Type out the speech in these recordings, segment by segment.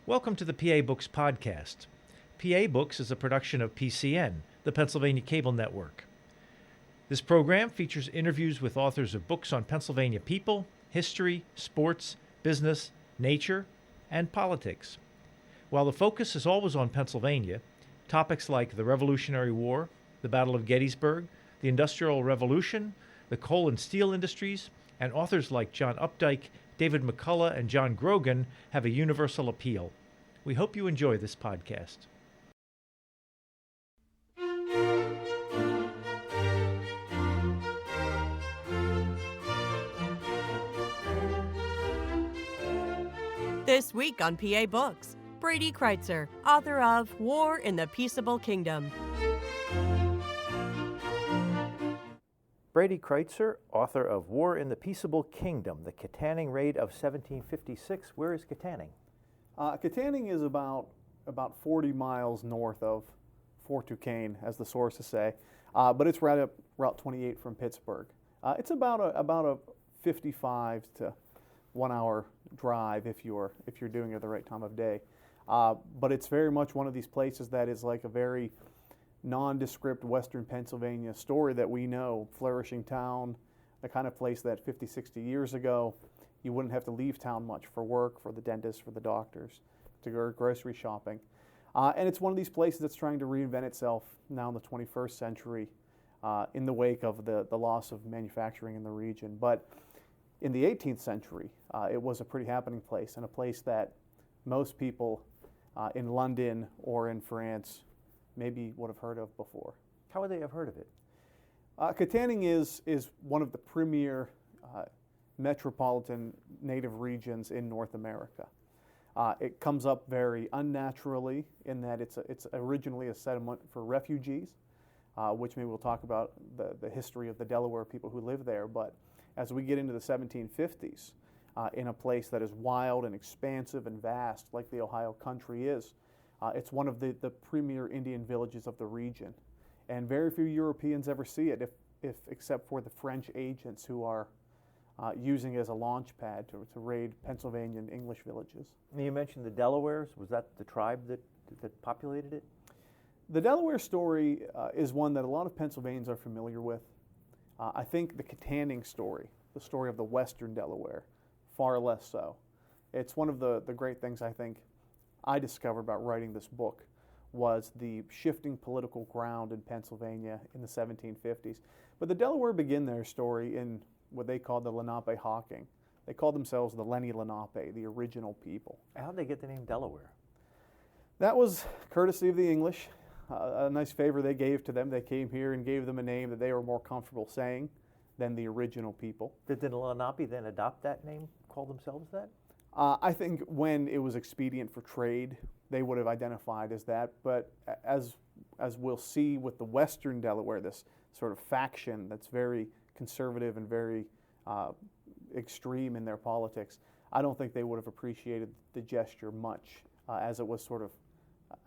Welcome to the PA Books podcast. PA Books is a production of PCN, the Pennsylvania Cable Network. This program features interviews with authors of books on Pennsylvania people, history, sports, business, nature, and politics. While the focus is always on Pennsylvania, topics like the Revolutionary War, the Battle of Gettysburg, the Industrial Revolution, the coal and steel industries, and authors like John Updike, David McCullough, and John Grogan have a universal appeal. We hope you enjoy this podcast. This week on PA Books, Brady Kreitzer, author of War in the Peaceable Kingdom. Brady Kreitzer, author of War in the Peaceable Kingdom, the Kittanning Raid of 1756. Where is Kittanning? Kittanning is about 40 miles north of Fort Duquesne, as the sources say, but it's right up Route 28 from Pittsburgh. It's about a 55 to 1 hour drive if you're doing it at the right time of day. But it's very much one of these places that is like a very nondescript Western Pennsylvania story that we know, flourishing town, the kind of place that 50, 60 years ago, you wouldn't have to leave town much for work, for the dentist, for the doctors, to go grocery shopping. And it's one of these places that's trying to reinvent itself now in the 21st century in the wake of the loss of manufacturing in the region. But in the 18th century, it was a pretty happening place, and a place that most people in London or in France maybe would have heard of before. How would they have heard of it? Kittanning is one of the premier metropolitan native regions in North America. It comes up very unnaturally in that it's originally a settlement for refugees, which maybe we'll talk about the history of the Delaware people who live there. But as we get into the 1750s, in a place that is wild and expansive and vast like the Ohio country is, it's one of the premier Indian villages of the region. And very few Europeans ever see it, if except for the French agents who are using it as a launch pad to raid Pennsylvanian English villages. You mentioned the Delawares. Was that the tribe that populated it? The Delaware story is one that a lot of Pennsylvanians are familiar with. I think the Kittanning story, the story of the Western Delaware, far less so. It's one of the great things I think I discovered about writing this book was the shifting political ground in Pennsylvania in the 1750s. But the Delaware begin their story in what they called the Lenape hawking. They called themselves the Lenape, the original people. How did they get the name Delaware? That was courtesy of the English, a nice favor they gave to them. They came here and gave them a name that they were more comfortable saying than the original people. Did the Lenape then adopt that name, call themselves that? I think when it was expedient for trade, they would have identified as that. But as we'll see with the Western Delaware, this sort of faction that's very conservative and very extreme in their politics, I don't think they would have appreciated the gesture much, as it was sort of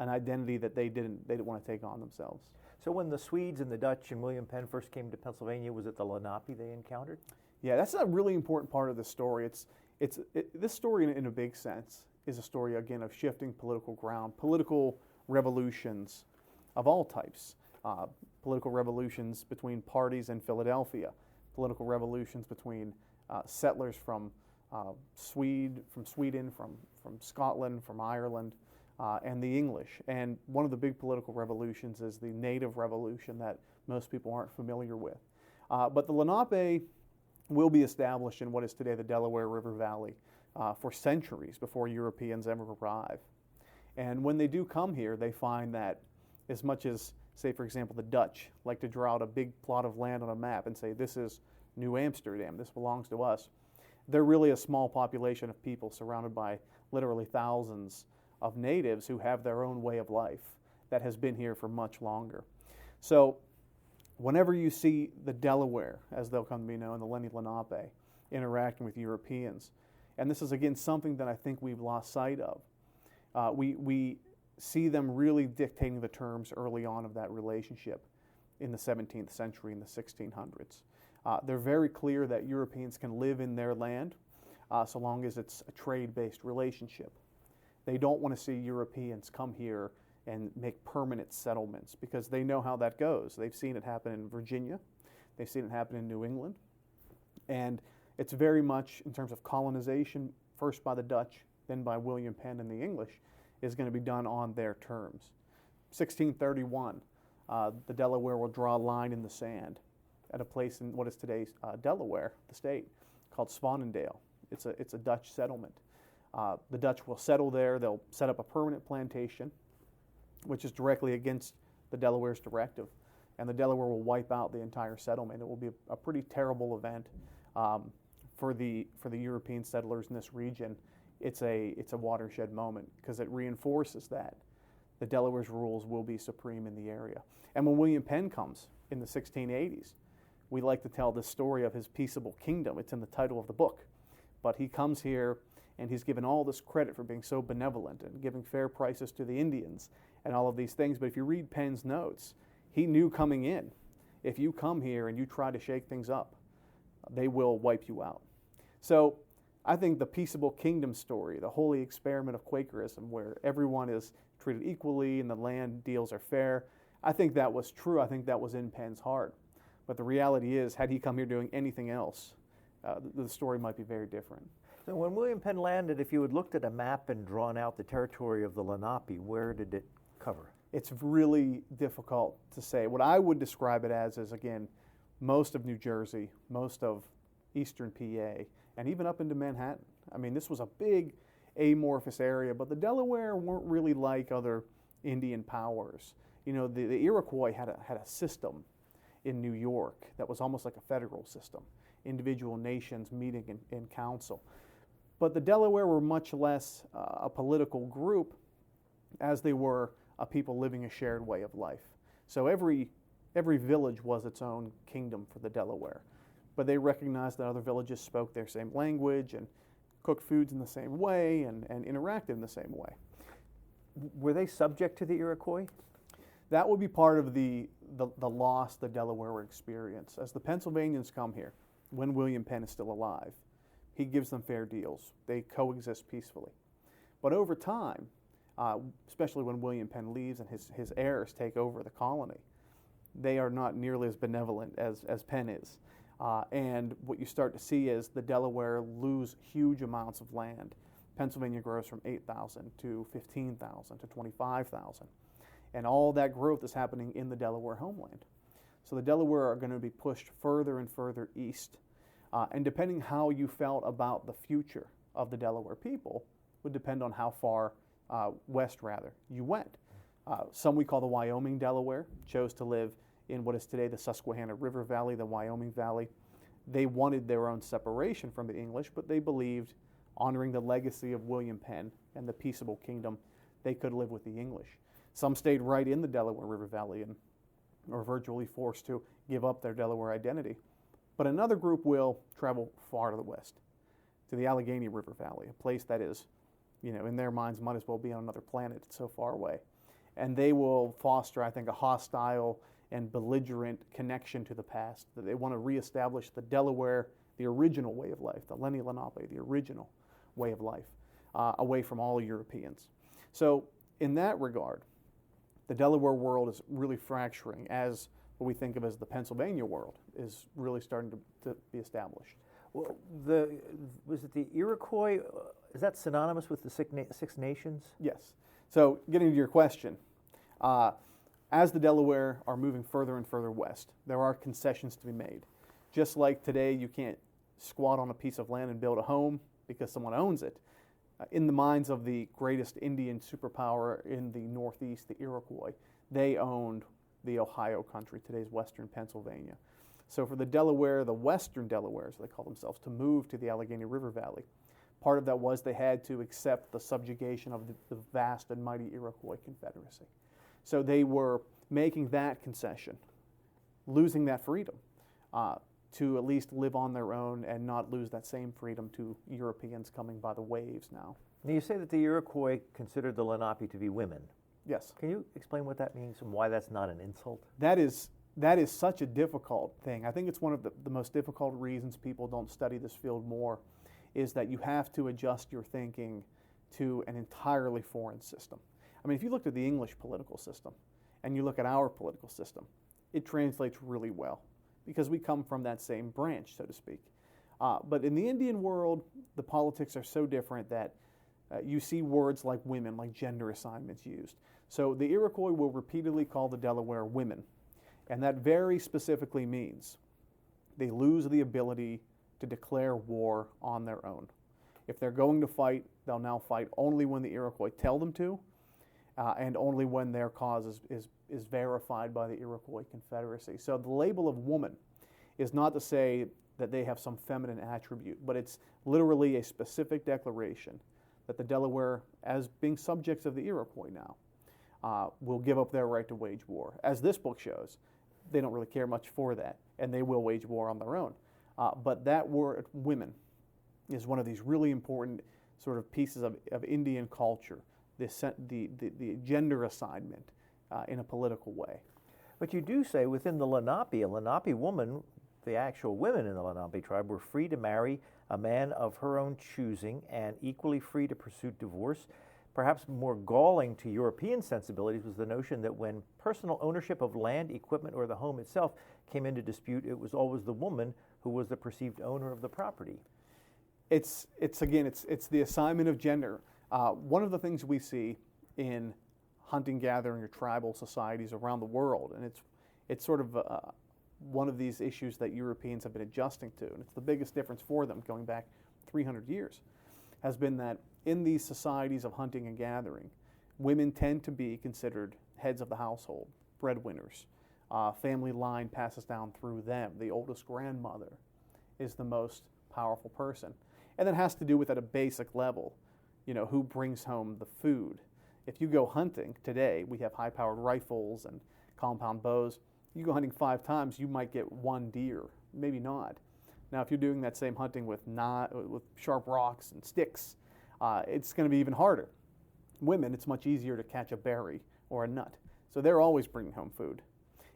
an identity that they didn't want to take on themselves. So when the Swedes and the Dutch and William Penn first came to Pennsylvania, was it the Lenape they encountered? Yeah, that's a really important part of the story. This story, in a big sense, is a story, again, of shifting political ground, political revolutions of all types, political revolutions between parties in Philadelphia, political revolutions between settlers from Sweden, from Scotland, from Ireland, and the English. And one of the big political revolutions is the Native Revolution that most people aren't familiar with. But the Lenape will be established in what is today the Delaware River Valley for centuries before Europeans ever arrive. And when they do come here, they find that as much as, say, for example, the Dutch like to draw out a big plot of land on a map and say, this is New Amsterdam, this belongs to us, they're really a small population of people surrounded by literally thousands of natives who have their own way of life that has been here for much longer. So whenever you see the Delaware, as they'll come to be known, the Lenape, interacting with Europeans, and this is again something that I think we've lost sight of, we see them really dictating the terms early on of that relationship in the 17th century and the 1600s. They're very clear that Europeans can live in their land so long as it's a trade-based relationship. They don't want to see Europeans come here and make permanent settlements because they know how that goes. They've seen it happen in Virginia. They've seen it happen in New England. And it's very much, in terms of colonization, first by the Dutch, then by William Penn and the English, is going to be done on their terms. 1631, the Delaware will draw a line in the sand at a place in what is today's Delaware, the state, called Swanendale. It's a Dutch settlement. The Dutch will settle there. They'll set up a permanent plantation, which is directly against the Delaware's directive, and the Delaware will wipe out the entire settlement. It will be a pretty terrible event for the European settlers in this region. It's a watershed moment because it reinforces that the Delaware's rules will be supreme in the area. And when William Penn comes in the 1680s, we like to tell this story of his peaceable kingdom. It's in the title of the book. But he comes here and he's given all this credit for being so benevolent and giving fair prices to the Indians and all of these things. But if you read Penn's notes, he knew coming in, if you come here and you try to shake things up, they will wipe you out. So I think the peaceable kingdom story, the holy experiment of Quakerism, where everyone is treated equally and the land deals are fair, I think that was true. I think that was in Penn's heart. But the reality is, had he come here doing anything else, the story might be very different. So when William Penn landed, if you had looked at a map and drawn out the territory of the Lenape, where did it cover? It's really difficult to say. What I would describe it as is, again, most of New Jersey, most of eastern PA, and even up into Manhattan. I mean, this was a big amorphous area, but the Delaware weren't really like other Indian powers. You know, the Iroquois had a system in New York that was almost like a federal system, individual nations meeting in council. But the Delaware were much less a political group as they were a people living a shared way of life. So every village was its own kingdom for the Delaware. But they recognized that other villages spoke their same language and cooked foods in the same way and interacted in the same way. Were they subject to the Iroquois? That would be part of the loss the Delaware would experience. As the Pennsylvanians come here, when William Penn is still alive, he gives them fair deals. They coexist peacefully. But over time, especially when William Penn leaves and his heirs take over the colony, they are not nearly as benevolent as Penn is. And what you start to see is the Delaware lose huge amounts of land. Pennsylvania grows from 8,000 to 15,000 to 25,000. And all that growth is happening in the Delaware homeland. So the Delaware are going to be pushed further and further east. And depending how you felt about the future of the Delaware people would depend on how far west, rather, you went. Some we call the Wyoming Delaware chose to live in what is today the Susquehanna River Valley, the Wyoming Valley. They wanted their own separation from the English, but they believed, honoring the legacy of William Penn and the peaceable kingdom, they could live with the English. Some stayed right in the Delaware River Valley and were virtually forced to give up their Delaware identity. But another group will travel far to the west, to the Allegheny River Valley, a place that is, in their minds might as well be on another planet, it's so far away. And they will foster, I think, a hostile and belligerent connection to the past, that they want to reestablish the Delaware, the original way of life, the Lenape, the original way of life, away from all Europeans. So in that regard, the Delaware world is really fracturing as what we think of as the Pennsylvania world is really starting to be established. Well, was it the Iroquois? Is that synonymous with the Six Nations? Yes. So getting to your question, as the Delaware are moving further and further west, there are concessions to be made. Just like today, you can't squat on a piece of land and build a home because someone owns it. In the minds of the greatest Indian superpower in the Northeast, the Iroquois, they owned the Ohio country, today's western Pennsylvania. So for the Delaware, the western Delaware, as they call themselves, to move to the Allegheny River Valley, part of that was they had to accept the subjugation of the vast and mighty Iroquois Confederacy. So they were making that concession, losing that freedom to at least live on their own and not lose that same freedom to Europeans coming by the waves now. Now you say that the Iroquois considered the Lenape to be women. Yes. Can you explain what that means and why that's not an insult? That is such a difficult thing. I think it's one of the most difficult reasons people don't study this field more is that you have to adjust your thinking to an entirely foreign system. I mean, if you looked at the English political system and you look at our political system, it translates really well because we come from that same branch, so to speak. But in the Indian world, the politics are so different that you see words like women, like gender assignments used. So the Iroquois will repeatedly call the Delaware women, and that very specifically means they lose the ability to declare war on their own. If they're going to fight, they'll now fight only when the Iroquois tell them to, and only when their cause is verified by the Iroquois Confederacy. So the label of woman is not to say that they have some feminine attribute, but it's literally a specific declaration that the Delaware, as being subjects of the Iroquois now, will give up their right to wage war. As this book shows, they don't really care much for that, and they will wage war on their own. But that word, women, is one of these really important sort of pieces of Indian culture, the gender assignment in a political way. But you do say within the Lenape, a Lenape woman, the actual women in the Lenape tribe, were free to marry a man of her own choosing and equally free to pursue divorce. Perhaps more galling to European sensibilities was the notion that when personal ownership of land, equipment, or the home itself came into dispute, it was always the woman who was the perceived owner of the property. It's the assignment of gender. One of the things we see in hunting, gathering, or tribal societies around the world, and it's sort of one of these issues that Europeans have been adjusting to, and it's the biggest difference for them going back 300 years, has been that in these societies of hunting and gathering, women tend to be considered heads of the household, breadwinners. Family line passes down through them. The oldest grandmother is the most powerful person. And that has to do with, at a basic level, who brings home the food. If you go hunting today, we have high-powered rifles and compound bows. You go hunting 5 times, you might get 1 deer, maybe not. Now, if you're doing that same hunting with sharp rocks and sticks, it's going to be even harder. Women, it's much easier to catch a berry or a nut. So they're always bringing home food.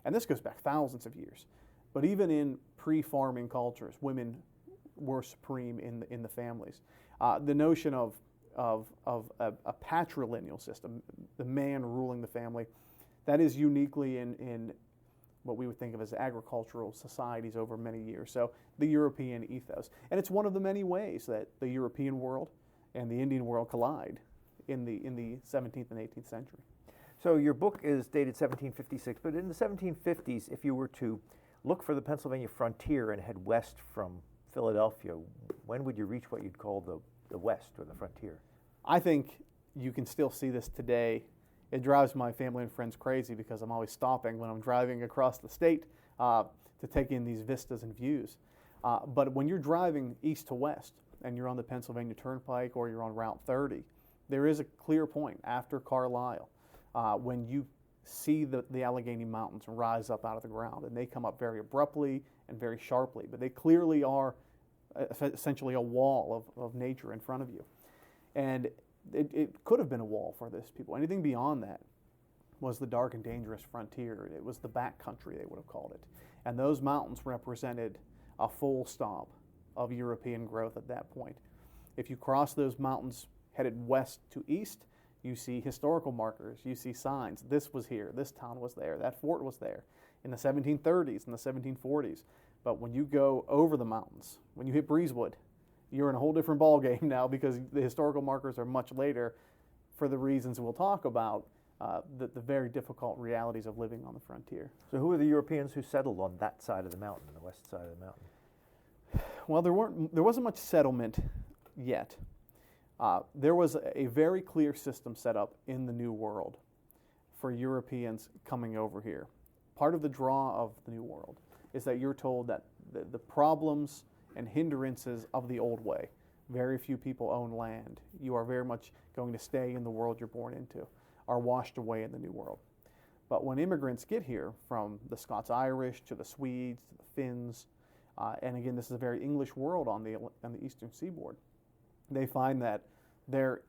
And this goes back thousands of years. But even in pre-farming cultures, women were supreme in the families. The notion of a patrilineal system, the man ruling the family, that is uniquely in what we would think of as agricultural societies over many years. So the European ethos. And it's one of the many ways that the European world and the Indian world collide in the 17th and 18th century. So your book is dated 1756, but in the 1750s, if you were to look for the Pennsylvania frontier and head west from Philadelphia, when would you reach what you'd call the west or the frontier? I think you can still see this today. It drives my family and friends crazy because I'm always stopping when I'm driving across the state to take in these vistas and views. But when you're driving east to west and you're on the Pennsylvania Turnpike or you're on Route 30, there is a clear point after Carlisle when you see the Allegheny Mountains rise up out of the ground, and they come up very abruptly and very sharply, but they clearly are essentially a wall of nature in front of you. And it could have been a wall for this people. Anything beyond that was the dark and dangerous frontier. It was the back country, they would have called it. And those mountains represented a full stop of European growth at that point. If you cross those mountains headed west to east, you see historical markers, you see signs. This was here, this town was there, that fort was there in the 1730s and the 1740s. But when you go over the mountains, when you hit Breezewood, you're in a whole different ballgame now because the historical markers are much later for the reasons we'll talk about, the very difficult realities of living on the frontier. So who are the Europeans who settled on that side of the mountain, the west side of the mountain? Well, there wasn't much settlement yet. There was a very clear system set up in the New World for Europeans coming over here. Part of the draw of the New World is that you're told that the problems and hindrances of the old way, very few people own land, you are very much going to stay in the world you're born into, are washed away in the New World. But when immigrants get here, from the Scots-Irish to the Swedes to the Finns, and again, this is a very English world on the eastern seaboard, they find that their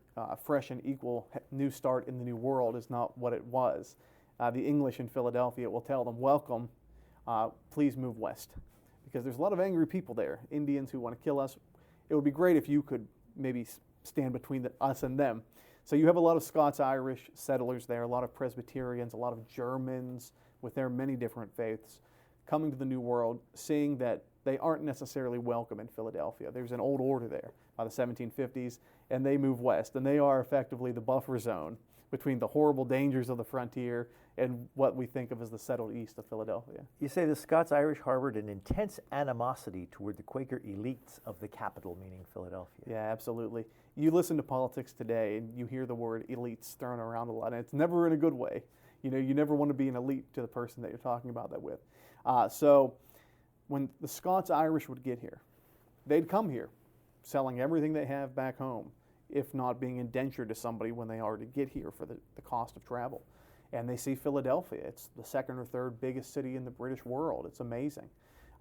fresh and equal new start in the new world is not what it was. The English in Philadelphia will tell them, welcome, please move west. Because there's a lot of angry people there, Indians who want to kill us. It would be great if you could maybe stand between us and them. So you have a lot of Scots-Irish settlers there, a lot of Presbyterians, a lot of Germans with their many different faiths coming to the New World, seeing that they aren't necessarily welcome in Philadelphia. There's an old order there by the 1750s, and they move west, and they are effectively the buffer zone between the horrible dangers of the frontier and what we think of as the settled east of Philadelphia. You say the Scots-Irish harbored an intense animosity toward the Quaker elites of the capital, meaning Philadelphia. Yeah, absolutely. You listen to politics today, and you hear the word elites thrown around a lot, and it's never in a good way. You know, you never want to be an elite to the person that you're talking about that with. So when the Scots-Irish would get here, they'd come here selling everything they have back home, if not being indentured to somebody when they already get here for the cost of travel. And they see Philadelphia. It's the second or third biggest city in the British world. It's amazing.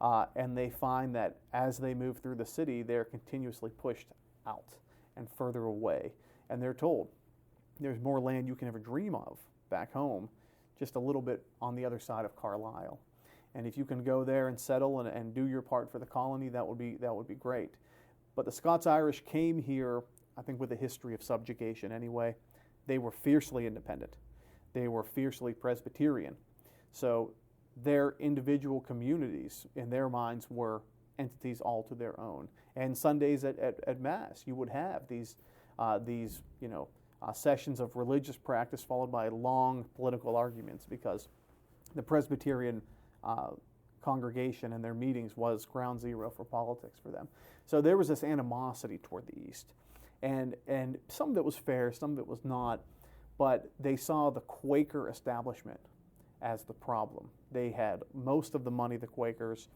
And they find that as they move through the city, they're continuously pushed out and further away. And they're told, there's more land you can ever dream of back home, just a little bit on the other side of Carlisle. And if you can go there and settle and do your part for the colony, that would be great. But the Scots-Irish came here, I think, with a history of subjugation anyway. They were fiercely independent. They were fiercely Presbyterian. So their individual communities, in their minds, were entities all to their own. And Sundays at Mass, you would have these sessions of religious practice followed by long political arguments, because the Presbyterian congregation and their meetings was ground zero for politics for them. So there was this animosity toward the East. And some of it was fair, some of it was not, but they saw the Quaker establishment as the problem. They had most of the money, the Quakers.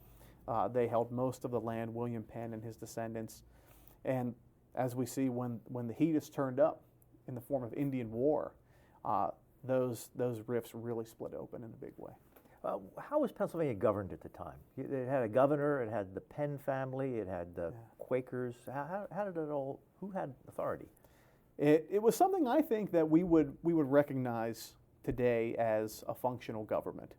They held most of the land, William Penn and his descendants. And as we see, when the heat is turned up in the form of Indian War, those rifts really split open in a big way. How was Pennsylvania governed at the time? It had a governor, it had the Penn family, it had the Quakers. How did it all, who had authority? It was something I think that we would recognize today as a functional government.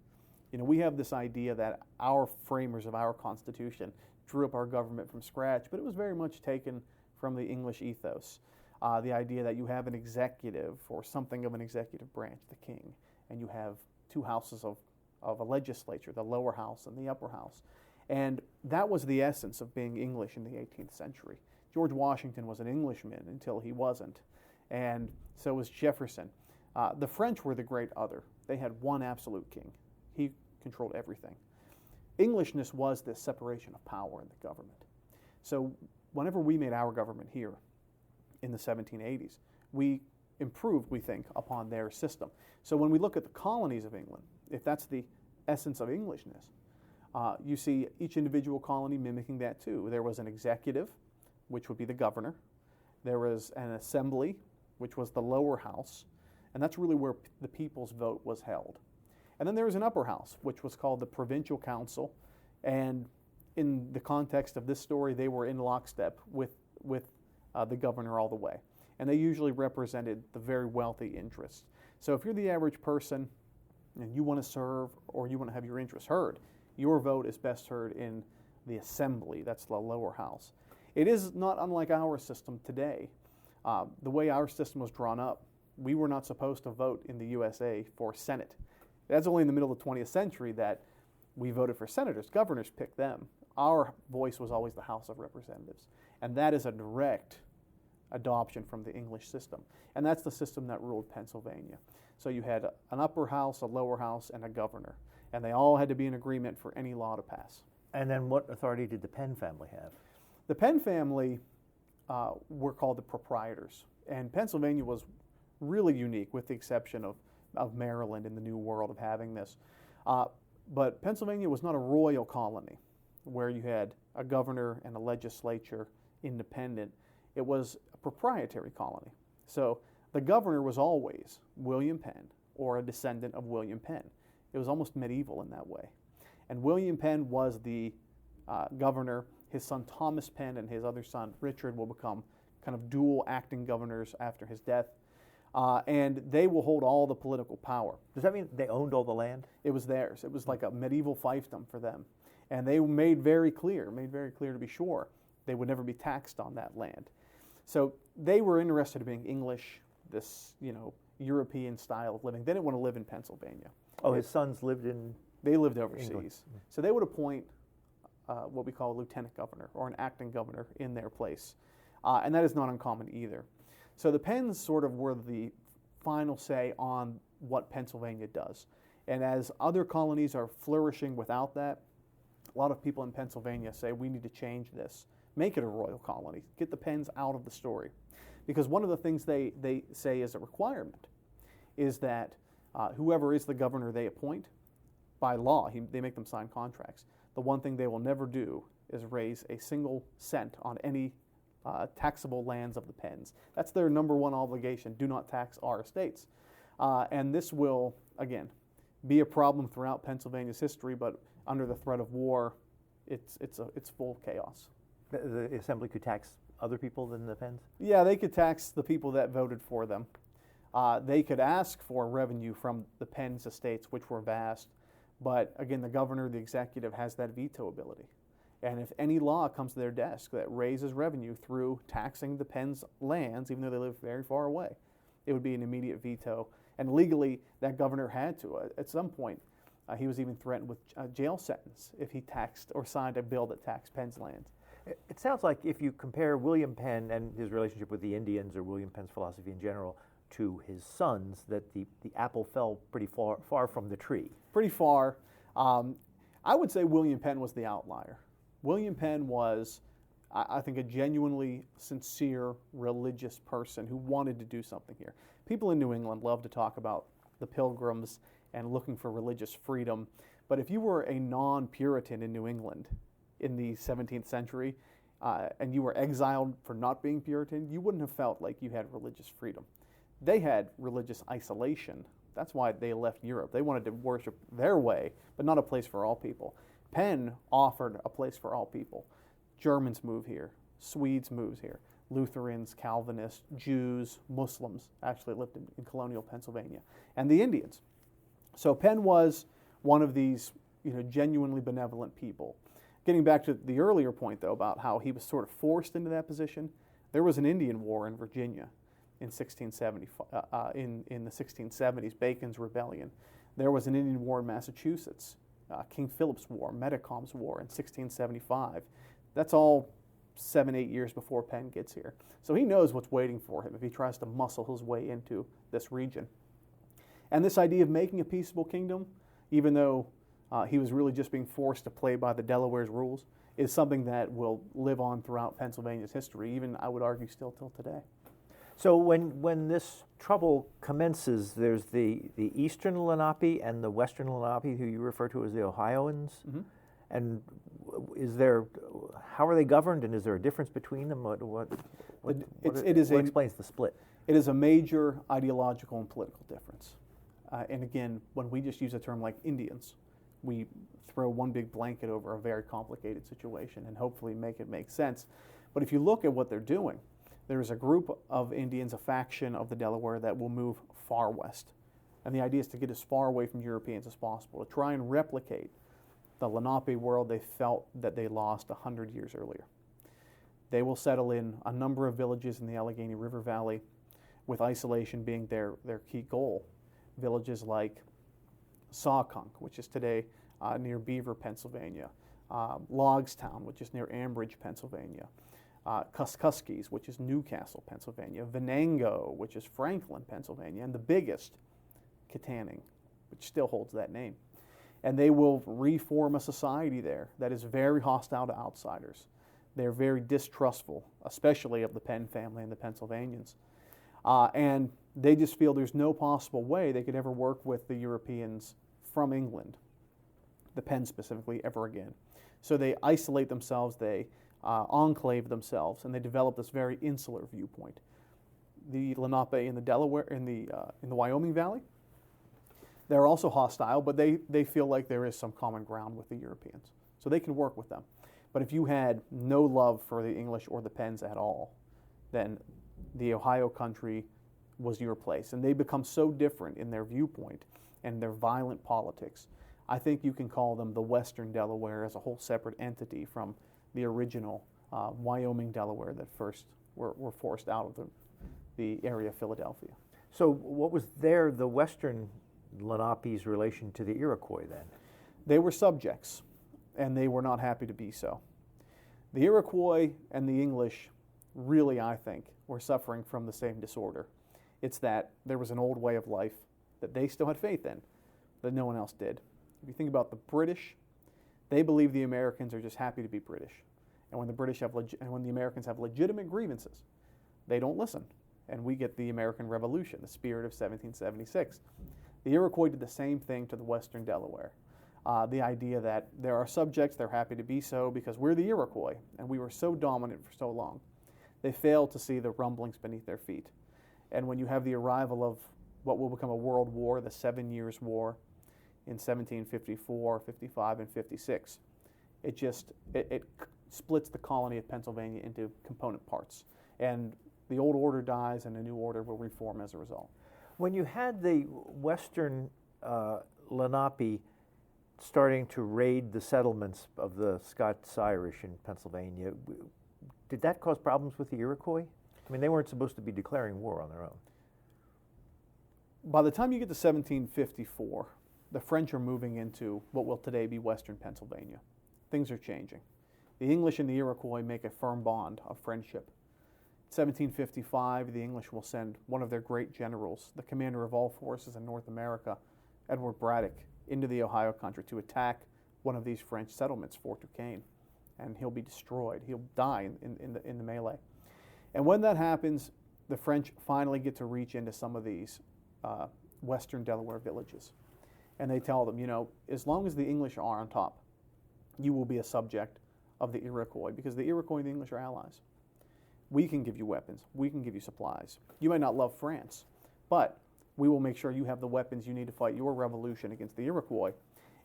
You know, we have this idea that our framers of our Constitution drew up our government from scratch, but it was very much taken from the English ethos. The idea that you have an executive or something of an executive branch, the king, and you have two houses of a legislature, the lower house and the upper house. And that was the essence of being English in the 18th century. George Washington was an Englishman until he wasn't, and so was Jefferson. The French were the great other. They had one absolute king. He controlled everything. Englishness was this separation of power in the government. So whenever we made our government here in the 1780s, we improved, we think, upon their system. So when we look at the colonies of England, if that's the essence of Englishness, you see each individual colony mimicking that too. There was an executive, which would be the governor. There was an assembly, which was the lower house, and that's really where the people's vote was held. And then there was an upper house, which was called the provincial council, and in the context of this story, they were in lockstep with the governor all the way. And they usually represented the very wealthy interests. So if you're the average person and you want to serve or you want to have your interests heard, your vote is best heard in the assembly. That's the lower house. It is not unlike our system today. The way our system was drawn up, we were not supposed to vote in the USA for Senate. That's only in the middle of the 20th century that we voted for senators. Governors picked them. Our voice was always the House of Representatives. And that is a direct adoption from the English system. And that's the system that ruled Pennsylvania. So you had an upper house, a lower house, and a governor. And they all had to be in agreement for any law to pass. And then what authority did the Penn family have? The Penn family were called the proprietors. And Pennsylvania was really unique, with the exception of Maryland in the New World of having this. But Pennsylvania was not a royal colony where you had a governor and a legislature independent. It was a proprietary colony. So the governor was always William Penn or a descendant of William Penn. It was almost medieval in that way. And William Penn was the governor. His son Thomas Penn and his other son Richard will become kind of dual acting governors after his death. And they will hold all the political power. Does that mean they owned all the land? It was theirs. It was like a medieval fiefdom for them. And they made very clear to be sure, they would never be taxed on that land. So they were interested in being English, this European style of living. They didn't want to live in Pennsylvania. Oh, his sons lived in. They lived overseas, England. so they would appoint what we call a lieutenant governor or an acting governor in their place, and that is not uncommon either. So the Penns sort of were the final say on what Pennsylvania does. And as other colonies are flourishing without that, a lot of people in Pennsylvania say we need to change this, make it a royal colony, get the Penns out of the story. Because one of the things they say is a requirement is that whoever is the governor they appoint, by law, they make them sign contracts. The one thing they will never do is raise a single cent on any taxable lands of the Penns. That's their number one obligation. Do not tax our estates. And this will, again, be a problem throughout Pennsylvania's history, but under the threat of war, it's full chaos. The assembly could tax other people than the Penns? Yeah, they could tax the people that voted for them. They could ask for revenue from the Penns estates, which were vast, but again, the governor, the executive, has that veto ability. And if any law comes to their desk that raises revenue through taxing the Penns' lands, even though they live very far away, it would be an immediate veto. And legally, that governor had to. At some point, he was even threatened with a jail sentence if he taxed or signed a bill that taxed Penn's lands. It sounds like if you compare William Penn and his relationship with the Indians, or William Penn's philosophy in general, to his sons, that the apple fell pretty far from the tree. Pretty far. I would say William Penn was the outlier. William Penn was, I think, a genuinely sincere religious person who wanted to do something here. People in New England love to talk about the Pilgrims and looking for religious freedom, but if you were a non-Puritan in New England in the 17th century and you were exiled for not being Puritan, you wouldn't have felt like you had religious freedom. They had religious isolation. That's why they left Europe. They wanted to worship their way, but not a place for all people. Penn offered a place for all people. Germans move here. Swedes move here. Lutherans, Calvinists, Jews, Muslims actually lived in colonial Pennsylvania, and the Indians. So Penn was one of these, genuinely benevolent people. Getting back to the earlier point, though, about how he was sort of forced into that position, there was an Indian war in Virginia in 1670, in the 1670s, Bacon's Rebellion. There was an Indian war in Massachusetts, King Philip's War, Metacom's War in 1675. That's all 7-8 years before Penn gets here. So he knows what's waiting for him if he tries to muscle his way into this region. And this idea of making a peaceable kingdom, even though he was really just being forced to play by the Delaware's rules, is something that will live on throughout Pennsylvania's history, even, I would argue, still till today. So when this trouble commences, there's the eastern Lenape and the western Lenape, who you refer to as the Ohioans. Mm-hmm. And how are they governed, and is there a difference between them? What explains the split? It is a major ideological and political difference. And again, when we just use a term like Indians, we throw one big blanket over a very complicated situation and hopefully make it make sense. But if you look at what they're doing, there is a group of Indians, a faction of the Delaware, that will move far west. And the idea is to get as far away from Europeans as possible, to try and replicate the Lenape world they felt that they lost 100 years earlier. They will settle in a number of villages in the Allegheny River Valley, with isolation being their key goal. Villages like Sawconk, which is today near Beaver, Pennsylvania, Logstown, which is near Ambridge, Pennsylvania, Kuskuskis, which is Newcastle, Pennsylvania, Venango, which is Franklin, Pennsylvania, and the biggest, Kittanning, which still holds that name. And they will reform a society there that is very hostile to outsiders. They're very distrustful, especially of the Penn family and the Pennsylvanians. And they just feel there's no possible way they could ever work with the Europeans from England, the Penn specifically, ever again. So they isolate themselves, they enclave themselves, and they develop this very insular viewpoint. The Lenape in the Delaware, in the Wyoming Valley, they're also hostile, but they feel like there is some common ground with the Europeans. So they can work with them. But if you had no love for the English or the Penns at all, then the Ohio country was your place. And they become so different in their viewpoint and their violent politics. I think you can call them the Western Delaware as a whole separate entity from the original Wyoming Delaware that first were forced out of the area of Philadelphia. So what was the Western Lenape's relation to the Iroquois then? They were subjects, and they were not happy to be so. The Iroquois and the English really, I think, were suffering from the same disorder. It's that there was an old way of life that they still had faith in, that no one else did. If you think about the British, they believe the Americans are just happy to be British. And when the Americans have legitimate grievances, they don't listen. And we get the American Revolution, the spirit of 1776. The Iroquois did the same thing to the Western Delaware. The idea that there are subjects, they're happy to be so because we're the Iroquois, and we were so dominant for so long. They failed to see the rumblings beneath their feet. And when you have the arrival of what will become a world war, the 7 Years' War, in 1754, 55, and 56, it splits the colony of Pennsylvania into component parts. And the old order dies, and a new order will reform as a result. When you had the Western Lenape starting to raid the settlements of the Scots-Irish in Pennsylvania, did that cause problems with the Iroquois? I mean, they weren't supposed to be declaring war on their own. By the time you get to 1754, the French are moving into what will today be Western Pennsylvania. Things are changing. The English and the Iroquois make a firm bond of friendship. In 1755, the English will send one of their great generals, the commander of all forces in North America, Edward Braddock, into the Ohio country to attack one of these French settlements, Fort Duquesne, and he'll be destroyed. He'll die in the melee. And when that happens, the French finally get to reach into some of these Western Delaware villages. And they tell them, as long as the English are on top, you will be a subject of the Iroquois, because the Iroquois and the English are allies. We can give you weapons. We can give you supplies. You might not love France, but we will make sure you have the weapons you need to fight your revolution against the Iroquois.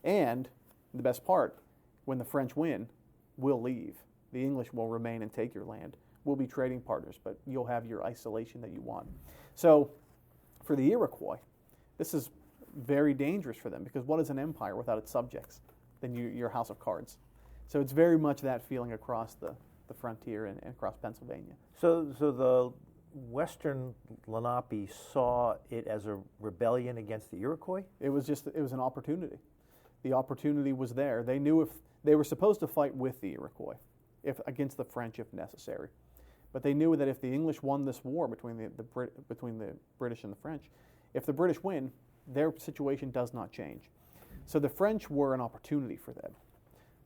And the best part, when the French win, we'll leave. The English will remain and take your land. We'll be trading partners, but you'll have your isolation that you want. So for the Iroquois, this is very dangerous for them, because what is an empire without its subjects? Then you're a house of cards. So it's very much that feeling across the frontier and across Pennsylvania. So the Western Lenape saw it as a rebellion against the Iroquois? It was an opportunity. The opportunity was there. They knew if they were supposed to fight with the Iroquois, against the French if necessary. But they knew that if the English won this war between the British and the French, if the British win, their situation does not change. So the French were an opportunity for them.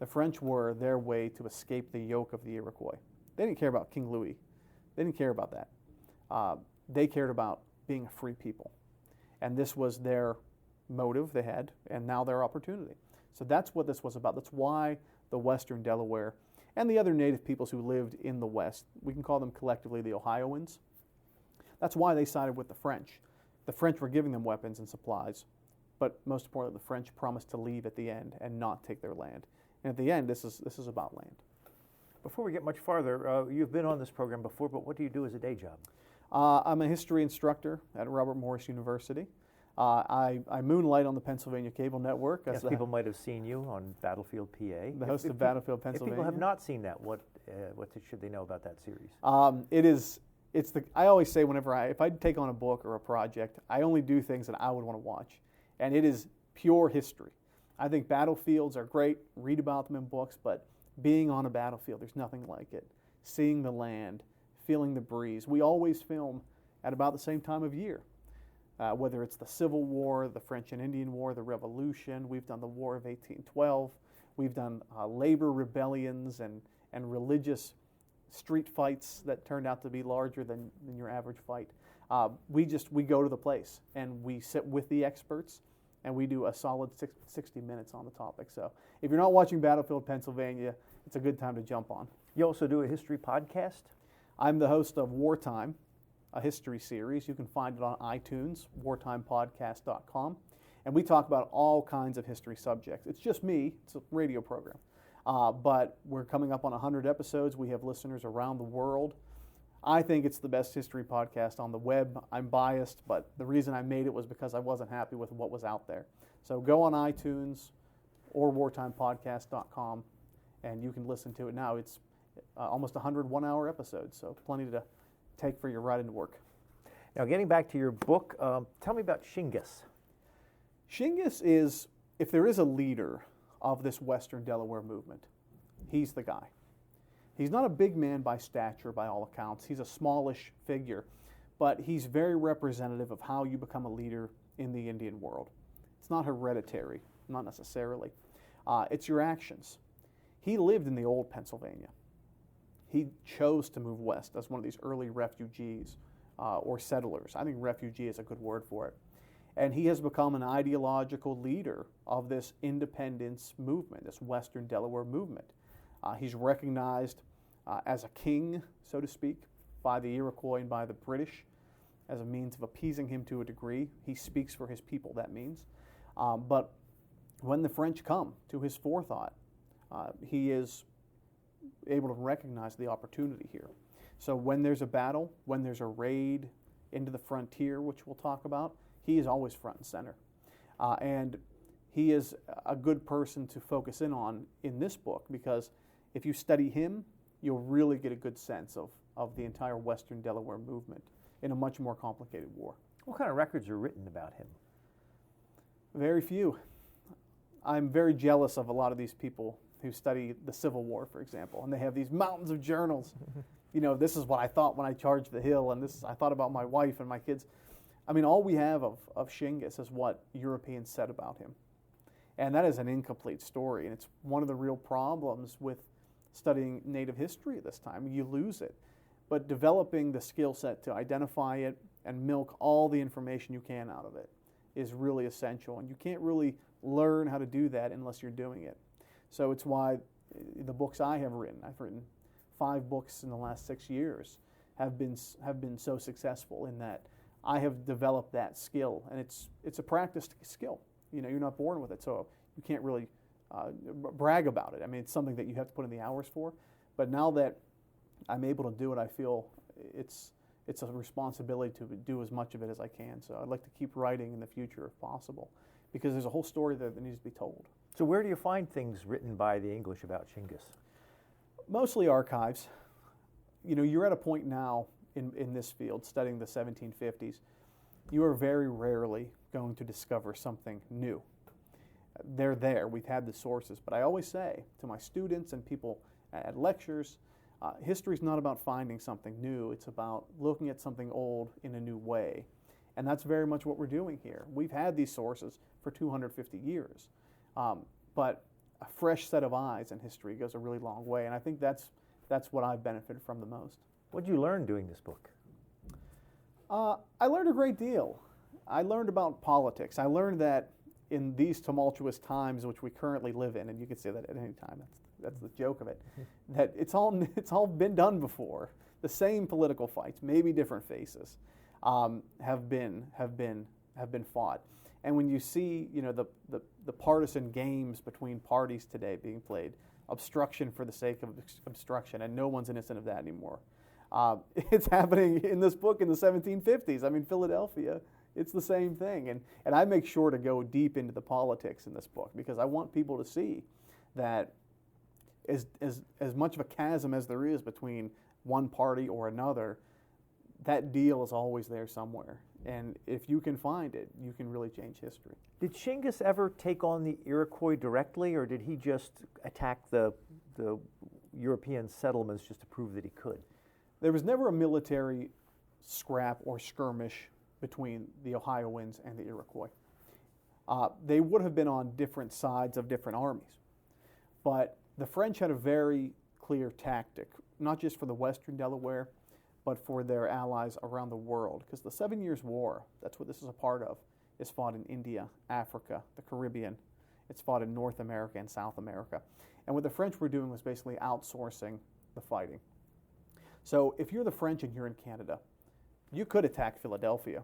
The French were their way to escape the yoke of the Iroquois. They didn't care about King Louis. They didn't care about that. They cared about being a free people. And this was their motive they had, and now their opportunity. So that's what this was about. That's why the Western Delaware and the other native peoples who lived in the West, we can call them collectively the Ohioans, that's why they sided with the French. The French were giving them weapons and supplies, but most importantly, the French promised to leave at the end and not take their land. And at the end, this is about land. Before we get much farther, you've been on this program before, but what do you do as a day job? I'm a history instructor at Robert Morris University. I moonlight on the Pennsylvania Cable Network. Yes, people might have seen you on Battlefield PA. The host of Battlefield Pennsylvania. If people have not seen that, what should they know about that series? I always say if I take on a book or a project, I only do things that I would want to watch. And it is pure history. I think battlefields are great, read about them in books, but being on a battlefield, there's nothing like it. Seeing the land, feeling the breeze. We always film at about the same time of year. Whether it's the Civil War, the French and Indian War, the Revolution, we've done the War of 1812, we've done labor rebellions and religious street fights that turned out to be larger than your average fight. We go to the place and we sit with the experts and we do a solid 60 minutes on the topic. So if you're not watching Battlefield Pennsylvania, it's a good time to jump on. You also do a history podcast? I'm the host of Wartime, a history series. You can find it on iTunes, wartimepodcast.com. And we talk about all kinds of history subjects. It's just me. It's a radio program. But we're coming up on 100 episodes. We have listeners around the world. I think it's the best history podcast on the web. I'm biased, but the reason I made it was because I wasn't happy with what was out there. So go on iTunes or wartimepodcast.com, and you can listen to it now. almost 100 one-hour episodes, so plenty to take for your ride into work. Now, getting back to your book, tell me about Shingas. Shingas is, if there is a leader of this Western Delaware movement, he's the guy. He's not a big man by stature, by all accounts. He's a smallish figure, but he's very representative of how you become a leader in the Indian world. It's not hereditary, not necessarily. It's your actions. He lived in the old Pennsylvania. He chose to move west as one of these early refugees or settlers. I think refugee is a good word for it. And he has become an ideological leader of this independence movement, this Western Delaware movement. He's recognized as a king, so to speak, by the Iroquois and by the British as a means of appeasing him to a degree. He speaks for his people, that means. But when the French come to his forethought, he is able to recognize the opportunity here. So when there's a battle, when there's a raid into the frontier, which we'll talk about, he is always front and center. And he is a good person to focus in on in this book, because if you study him, you'll really get a good sense of the entire Western Delaware movement in a much more complicated war. What kind of records are written about him? Very few. I'm very jealous of a lot of these people who study the Civil War, for example, and they have these mountains of journals. You know, this is what I thought when I charged the hill, and this is, I thought about my wife and my kids. I mean, all we have of Shingas is what Europeans said about him. And that is an incomplete story, and it's one of the real problems with studying Native history at this time. You lose it. But developing the skill set to identify it and milk all the information you can out of it is really essential, and you can't really learn how to do that unless you're doing it. So it's why the books I have written, I've written 5 books in the last 6 years, have been so successful in that I have developed that skill, and it's a practiced skill. You know, you're not born with it, so you can't really brag about it. I mean, it's something that you have to put in the hours for. But now that I'm able to do it, I feel it's a responsibility to do as much of it as I can. So I'd like to keep writing in the future if possible, because there's a whole story there that needs to be told. So where do you find things written by the English about Shingas? Mostly archives. You know, you're at a point now in this field, studying the 1750s, you are very rarely going to discover something new. They're there. We've had the sources. But I always say to my students and people at lectures, history is not about finding something new. It's about looking at something old in a new way. And that's very much what we're doing here. We've had these sources for 250 years. But a fresh set of eyes in history goes a really long way. And I think that's what I've benefited from the most. What did you learn doing this book? I learned a great deal. I learned about politics. I learned that in these tumultuous times which we currently live in, and you can say that at any time, that's the joke of it, that it's all been done before. The same political fights, maybe different faces, have been fought. And when you see, you know, the partisan games between parties today being played, obstruction for the sake of obstruction, and no one's innocent of that anymore. It's happening in this book in the 1750s. I mean, Philadelphia, it's the same thing. And I make sure to go deep into the politics in this book, because I want people to see that as much of a chasm as there is between one party or another, that deal is always there somewhere. And if you can find it, you can really change history. Did Shingas ever take on the Iroquois directly, or did he just attack the European settlements just to prove that he could? There was never a military scrap or skirmish between the Ohioans and the Iroquois. They would have been on different sides of different armies. But the French had a very clear tactic, not just for the Western Delaware, but for their allies around the world. Because the 7 Years' War, that's what this is a part of, is fought in India, Africa, the Caribbean. It's fought in North America and South America. And what the French were doing was basically outsourcing the fighting. So if you're the French and you're in Canada, you could attack Philadelphia.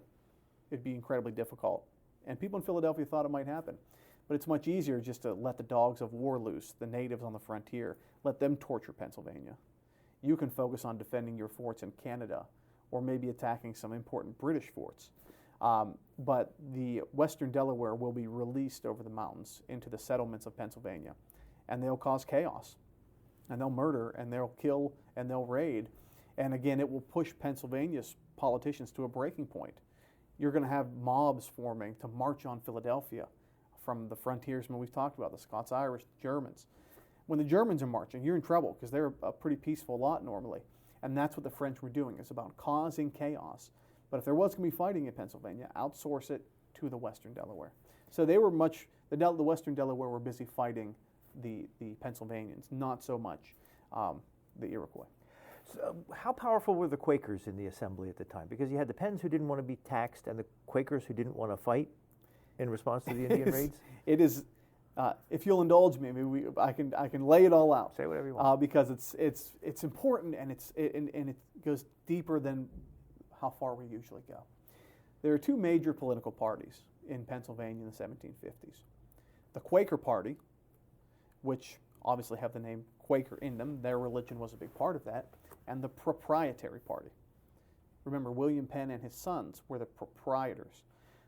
It'd be incredibly difficult. And people in Philadelphia thought it might happen. But it's much easier just to let the dogs of war loose, the natives on the frontier, let them torture Pennsylvania. You can focus on defending your forts in Canada, or maybe attacking some important British forts. But the Western Delaware will be released over the mountains into the settlements of Pennsylvania, and they'll cause chaos. and they'll murder, and they'll kill, and they'll raid. And again, it will push Pennsylvania's politicians to a breaking point. You're going to have mobs forming to march on Philadelphia from the frontiersmen we've talked about, the Scots-Irish, the Germans. When the Germans are marching, you're in trouble because they're a pretty peaceful lot normally. And that's what the French were doing. It's about causing chaos. But if there was going to be fighting in Pennsylvania, outsource it to the Western Delaware. So they were the Western Delaware were busy fighting the Pennsylvanians, not so much the Iroquois. So how powerful were the Quakers in the assembly at the time? Because you had the Penns who didn't want to be taxed and the Quakers who didn't want to fight in response to the Indian raids? It is, if you'll indulge me, I can lay it all out. Say whatever you want. Because it's important and it goes deeper than how far we usually go. There are two major political parties in Pennsylvania in the 1750s. The Quaker Party, which obviously have the name Quaker in them, their religion was a big part of that, and the Proprietary Party. Remember, William Penn and his sons were the proprietors.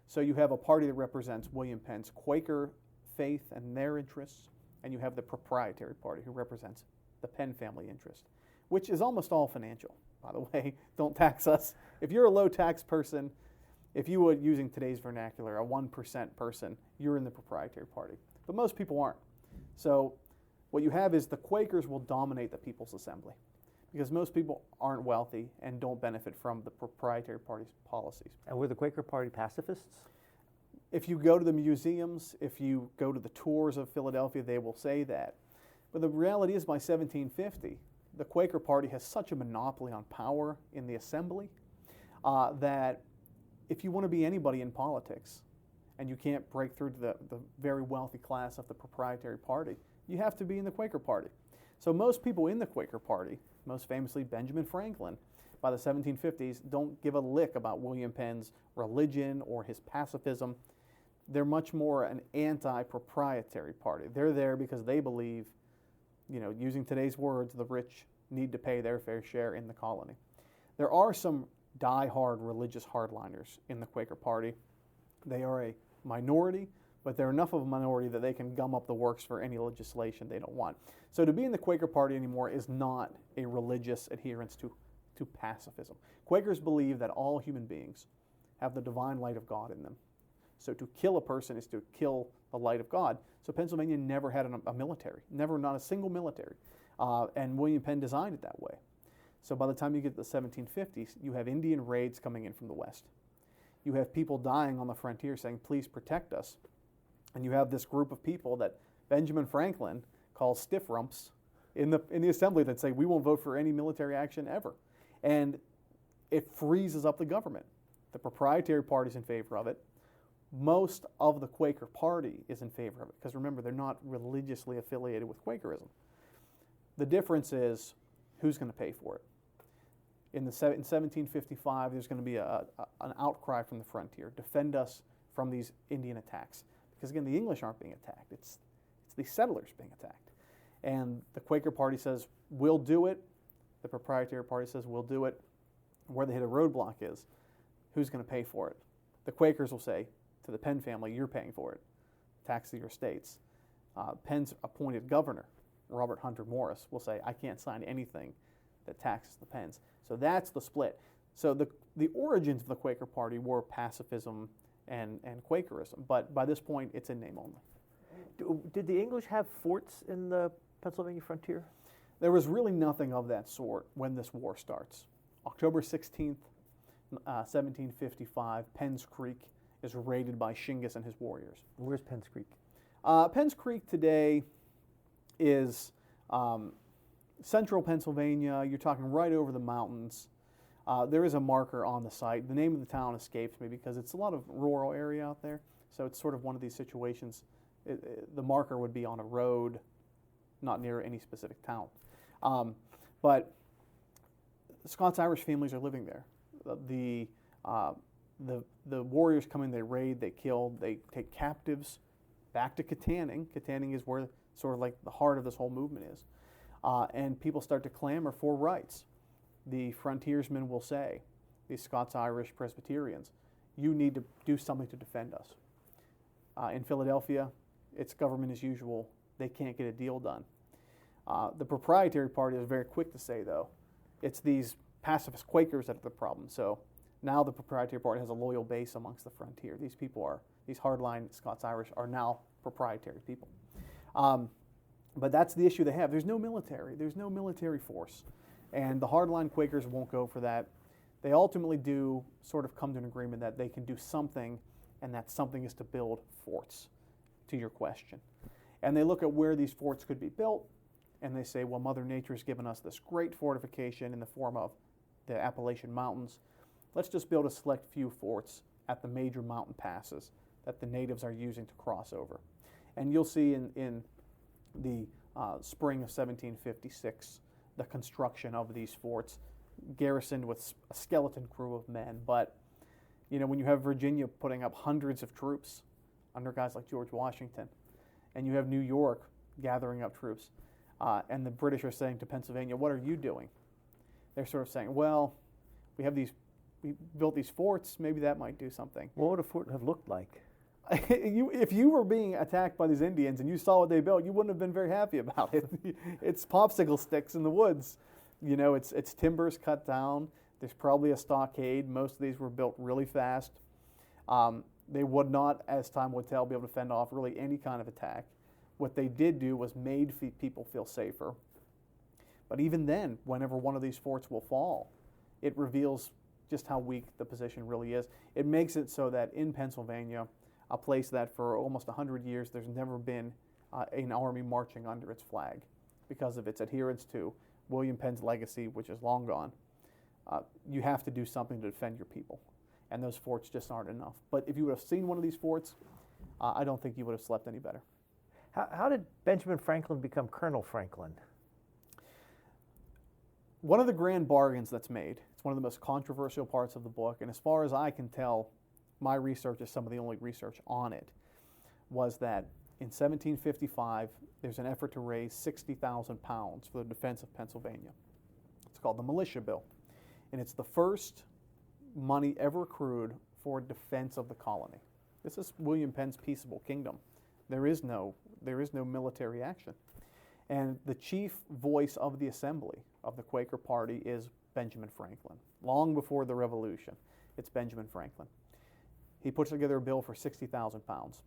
So you have a party that represents William Penn's Quaker faith and their interests, and you have the Proprietary Party who represents the Penn family interest, which is almost all financial, by the way. Don't tax us. If you're a low tax person, if you would, using today's vernacular, a 1% person, you're in the Proprietary Party. But most people aren't. So what you have is the Quakers will dominate the People's Assembly because most people aren't wealthy and don't benefit from the Proprietary Party's policies. And were the Quaker Party pacifists? If you go to the museums, if you go to the tours of Philadelphia, they will say that. But the reality is by 1750, the Quaker Party has such a monopoly on power in the assembly that if you want to be anybody in politics and you can't break through to the very wealthy class of the Proprietary Party, you have to be in the Quaker Party. So most people in the Quaker Party, most famously Benjamin Franklin, by the 1750s, don't give a lick about William Penn's religion or his pacifism. They're much more an anti-proprietary party. They're there because they believe, using today's words, the rich need to pay their fair share in the colony. There are some die-hard religious hardliners in the Quaker Party. They are a minority, but they're enough of a minority that they can gum up the works for any legislation they don't want. So to be in the Quaker Party anymore is not a religious adherence to pacifism. Quakers believe that all human beings have the divine light of God in them. So to kill a person is to kill the light of God. So Pennsylvania never had a military, not a single military. And William Penn designed it that way. So by the time you get to the 1750s, you have Indian raids coming in from the west. You have people dying on the frontier saying, please protect us. And you have this group of people that Benjamin Franklin calls stiff rumps in the assembly that say, we won't vote for any military action ever. And it freezes up the government. The Proprietary Party is in favor of it. Most of the Quaker Party is in favor of it, because remember, they're not religiously affiliated with Quakerism. The difference is who's going to pay for it. In 1755, there's going to be an outcry from the frontier, defend us from these Indian attacks. Because again, the English aren't being attacked, it's the settlers being attacked. And the Quaker Party says, we'll do it. The Proprietary Party says, we'll do it. Where they hit a roadblock is, who's going to pay for it? The Quakers will say to the Penn family, you're paying for it. Tax to your estates. Penn's appointed governor, Robert Hunter Morris, will say, I can't sign anything that taxes the Penns. So that's the split. So the origins of the Quaker Party were pacifism and Quakerism, but by this point, it's in name only. Did the English have forts in the Pennsylvania frontier? There was really nothing of that sort when this war starts. October 16th, 1755, Penn's Creek is raided by Shingas and his warriors. Where's Penn's Creek? Penn's Creek today is central Pennsylvania. You're talking right over the mountains. There is a marker on the site. The name of the town escapes me because it's a lot of rural area out there. So it's sort of one of these situations. The marker would be on a road, not near any specific town. But Scots-Irish families are living there. The warriors come in, they raid, they kill, they take captives back to Kittanning. Kittanning is where sort of like the heart of this whole movement is. And people start to clamor for rights. The frontiersmen will say, these Scots-Irish Presbyterians, you need to do something to defend us. In Philadelphia, it's government as usual. They can't get a deal done. The proprietary party is very quick to say, though, it's these pacifist Quakers that are the problem. So now the proprietary party has a loyal base amongst the frontier. These people are, these hardline Scots-Irish are now proprietary people. But that's the issue they have. There's no military force. And the hardline Quakers won't go for that. They ultimately do sort of come to an agreement that they can do something, and that something is to build forts, to your question. And they look at where these forts could be built, and they say, well, Mother Nature has given us this great fortification in the form of the Appalachian Mountains. Let's just build a select few forts at the major mountain passes that the natives are using to cross over. And you'll see in the spring of 1756 the construction of these forts, garrisoned with a skeleton crew of men. But you know, when you have Virginia putting up hundreds of troops under guys like George Washington, and you have New York gathering up troops, and the British are saying to Pennsylvania, what are you doing? They're sort of saying, well, we built these forts, maybe that might do something. What would a fort have looked like? If you were being attacked by these Indians and you saw what they built, you wouldn't have been very happy about it. It's popsicle sticks in the woods. You know, it's timbers cut down. There's probably a stockade. Most of these were built really fast. They would not, as time would tell, be able to fend off really any kind of attack. What they did do was made people feel safer. But even then, whenever one of these forts will fall, it reveals just how weak the position really is. It makes it so that in Pennsylvania, a place that for almost 100 years there's never been an army marching under its flag because of its adherence to William Penn's legacy, which is long gone. You have to do something to defend your people, and those forts just aren't enough. But if you would have seen one of these forts, I don't think you would have slept any better. How did Benjamin Franklin become Colonel Franklin? One of the grand bargains that's made, it's one of the most controversial parts of the book, and as far as I can tell, my research is some of the only research on it, was that in 1755, there's an effort to raise 60,000 pounds for the defense of Pennsylvania. It's called the Militia Bill, and it's the first money ever accrued for defense of the colony. This is William Penn's Peaceable Kingdom. There is no military action. And the chief voice of the assembly of the Quaker Party is Benjamin Franklin. Long before the Revolution, it's Benjamin Franklin. He puts together a bill for 60,000 pounds.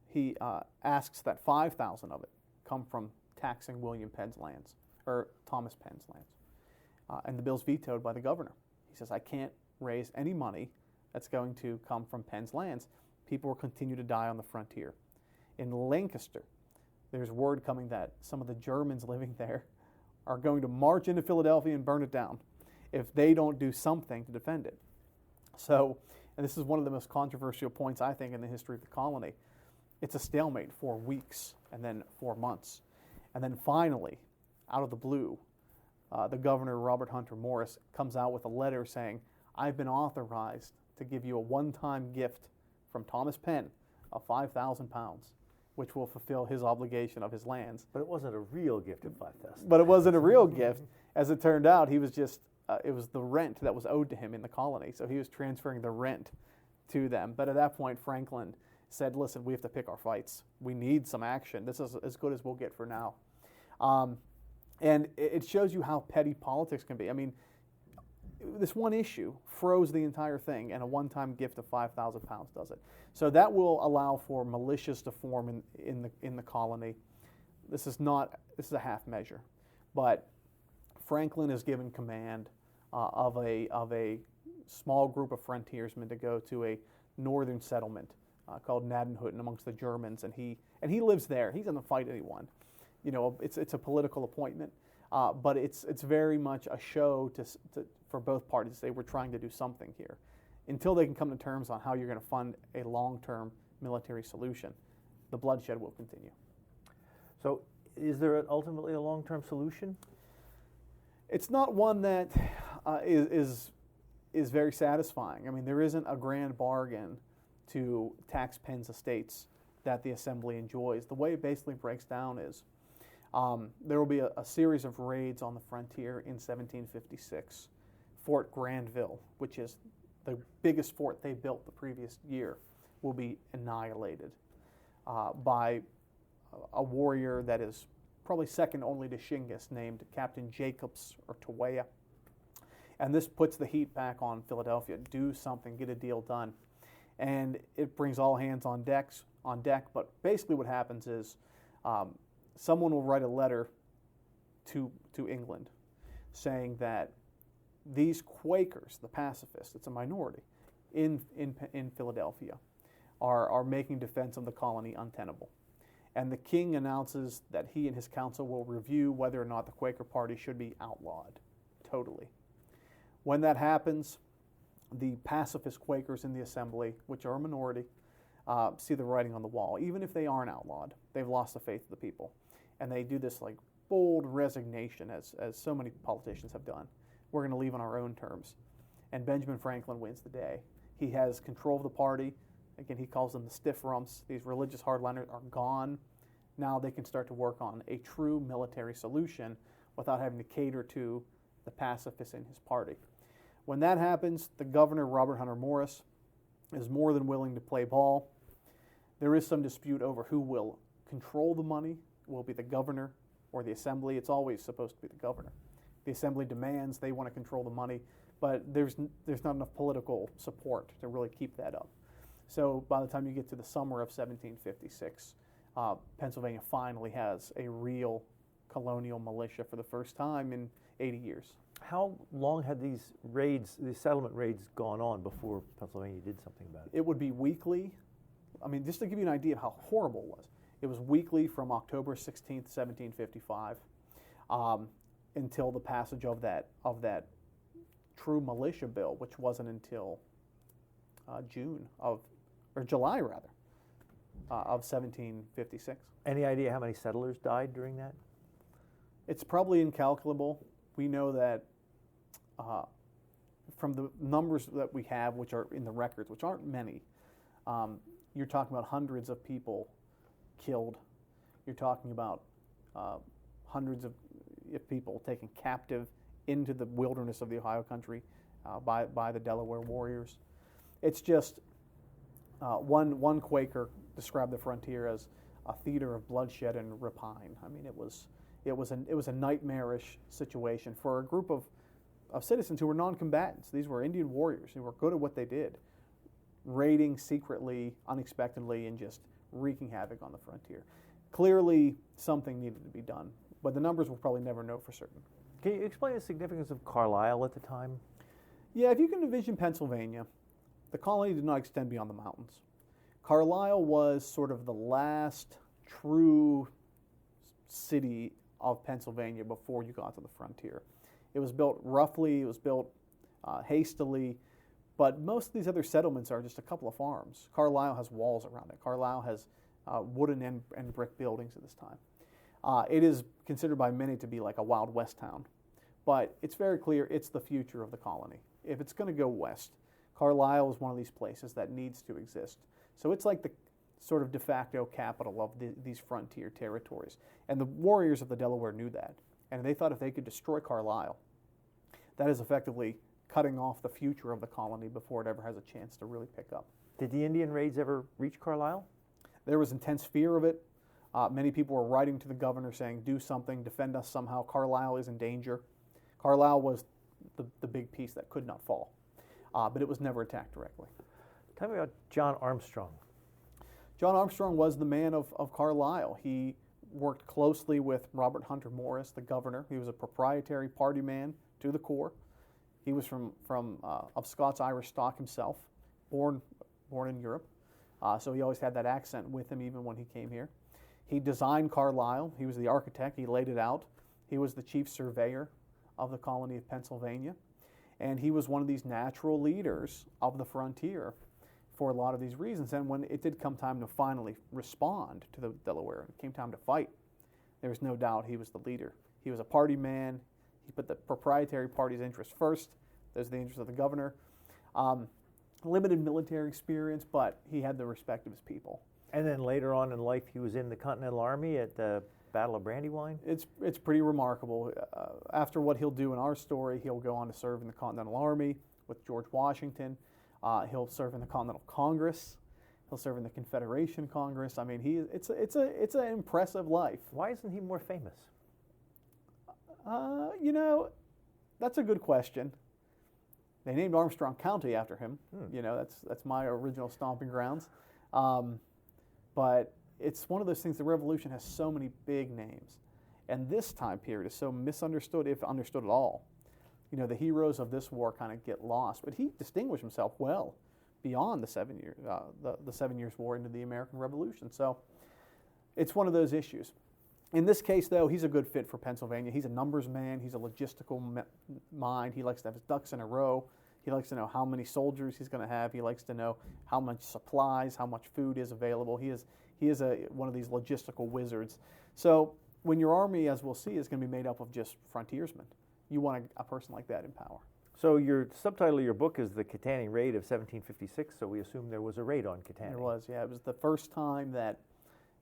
He asks that 5,000 of it come from taxing William Penn's lands, or Thomas Penn's lands. And the bill's vetoed by the governor. He says, I can't raise any money that's going to come from Penn's lands. People will continue to die on the frontier. In Lancaster, there's word coming that some of the Germans living there are going to march into Philadelphia and burn it down if they don't do something to defend it. So, and this is one of the most controversial points, I think, in the history of the colony. It's a stalemate for weeks and then 4 months. And then finally, out of the blue, the governor, Robert Hunter Morris, comes out with a letter saying, I've been authorized to give you a one-time gift from Thomas Penn of 5,000 pounds, which will fulfill his obligation of his lands. But it wasn't a real gift of 5,000. But it wasn't a real gift. As it turned out, he was just, it was the rent that was owed to him in the colony. So he was transferring the rent to them. But at that point, Franklin said, listen, we have to pick our fights. We need some action. This is as good as we'll get for now. And it shows you how petty politics can be. I mean, this one issue froze the entire thing, and a one-time gift of 5,000 pounds does it. So that will allow for militias to form in the colony. This is a half measure, but Franklin is given command of a small group of frontiersmen to go to a northern settlement called Gnadenhutten amongst the Germans, and he lives there. He doesn't fight anyone. You know, it's a political appointment, but it's very much a show for both parties to say we're trying to do something here. Until they can come to terms on how you're going to fund a long-term military solution, the bloodshed will continue. So is there ultimately a long-term solution? It's not one that is very satisfying. I mean, there isn't a grand bargain to tax Penn's estates that the Assembly enjoys. The way it basically breaks down is there will be a series of raids on the frontier in 1756. Fort Granville, which is the biggest fort they built the previous year, will be annihilated by a warrior that is probably second only to Shingus, named Captain Jacobs or Tawea. And this puts the heat back on Philadelphia. Do something, get a deal done. And it brings all hands on deck. But basically what happens is someone will write a letter to England saying that these Quakers, the pacifists, it's a minority in Philadelphia, are making defense of the colony untenable. And the king announces that he and his council will review whether or not the Quaker party should be outlawed totally. When that happens, the pacifist Quakers in the assembly, which are a minority, see the writing on the wall. Even if they aren't outlawed, they've lost the faith of the people. And they do this like bold resignation, as so many politicians have done. We're going to leave on our own terms. And Benjamin Franklin wins the day. He has control of the party. Again, he calls them the stiff rumps. These religious hardliners are gone. Now they can start to work on a true military solution without having to cater to the pacifists in his party. When that happens, the governor, Robert Hunter Morris, is more than willing to play ball. There is some dispute over who will control the money. Will it be the governor or the assembly? It's always supposed to be the governor. The assembly demands they want to control the money, but there's not enough political support to really keep that up. So by the time you get to the summer of 1756, Pennsylvania finally has a real colonial militia for the first time in 80 years. How long had these raids, these settlement raids, gone on before Pennsylvania did something about it? It would be weekly. I mean, just to give you an idea of how horrible it was weekly from October 16th, 1755, until the passage of that true militia bill, which wasn't until July of 1756. Any idea how many settlers died during that? It's probably incalculable. We know that from the numbers that we have, which are in the records, which aren't many, you're talking about hundreds of people killed. You're talking about hundreds of people taken captive into the wilderness of the Ohio country by the Delaware warriors. It's just one Quaker described the frontier as a theater of bloodshed and rapine. I mean, it was a nightmarish situation for a group of citizens who were non-combatants. These were Indian warriors who were good at what they did, raiding secretly, unexpectedly, and just wreaking havoc on the frontier. Clearly, something needed to be done, but the numbers we'll probably never know for certain. Can you explain the significance of Carlisle at the time? Yeah, if you can envision Pennsylvania, the colony did not extend beyond the mountains. Carlisle was sort of the last true city of Pennsylvania before you got to the frontier. It was built roughly, it was built hastily, but most of these other settlements are just a couple of farms. Carlisle has walls around it. Carlisle has wooden and brick buildings at this time. It is considered by many to be like a Wild West town, but it's very clear it's the future of the colony. If it's going to go west, Carlisle is one of these places that needs to exist. So it's like the sort of de facto capital of these frontier territories. And the warriors of the Delaware knew that. And they thought if they could destroy Carlisle, that is effectively cutting off the future of the colony before it ever has a chance to really pick up. Did the Indian raids ever reach Carlisle? There was intense fear of it. Many people were writing to the governor saying, do something, defend us somehow. Carlisle is in danger. Carlisle was the big piece that could not fall, but it was never attacked directly. Tell me about John Armstrong. John Armstrong was the man of Carlisle. He worked closely with Robert Hunter Morris, the governor. He was a proprietary party man to the core. He was of Scots-Irish stock himself, born in Europe. So he always had that accent with him even when he came here. He designed Carlisle. He was the architect. He laid it out. He was the chief surveyor of the colony of Pennsylvania. And he was one of these natural leaders of the frontier for a lot of these reasons. And when it did come time to finally respond to the Delaware, and it came time to fight, there was no doubt he was the leader. He was a party man. He put the proprietary party's interests first. There's the interest of the governor. Limited military experience, but he had the respect of his people. And then later on in life, he was in the Continental Army at the Battle of Brandywine? It's pretty remarkable. After what he'll do in our story, he'll go on to serve in the Continental Army with George Washington. He'll serve in the Continental Congress He'll serve in the Confederation Congress. I mean, it's an impressive life. Why isn't he more famous? You know, that's a good question. They named Armstrong County after him. You know, that's my original stomping grounds. But it's one of those things. The Revolution has so many big names, and this time period is so misunderstood, if understood at all. You know, the heroes of this war kind of get lost, but he distinguished himself well beyond the 7 years, the 7 Years' War into the American Revolution. So it's one of those issues. In this case, though, he's a good fit for Pennsylvania. He's a numbers man. He's a logistical mind. He likes to have his ducks in a row. He likes to know how many soldiers he's going to have. He likes to know how much supplies, how much food is available. He is one of these logistical wizards. So when your army, as we'll see, is going to be made up of just frontiersmen, you want a person like that in power. So your subtitle of your book is The Kittanning Raid of 1756, so we assume there was a raid on Kittanning. There was, yeah. It was the first time that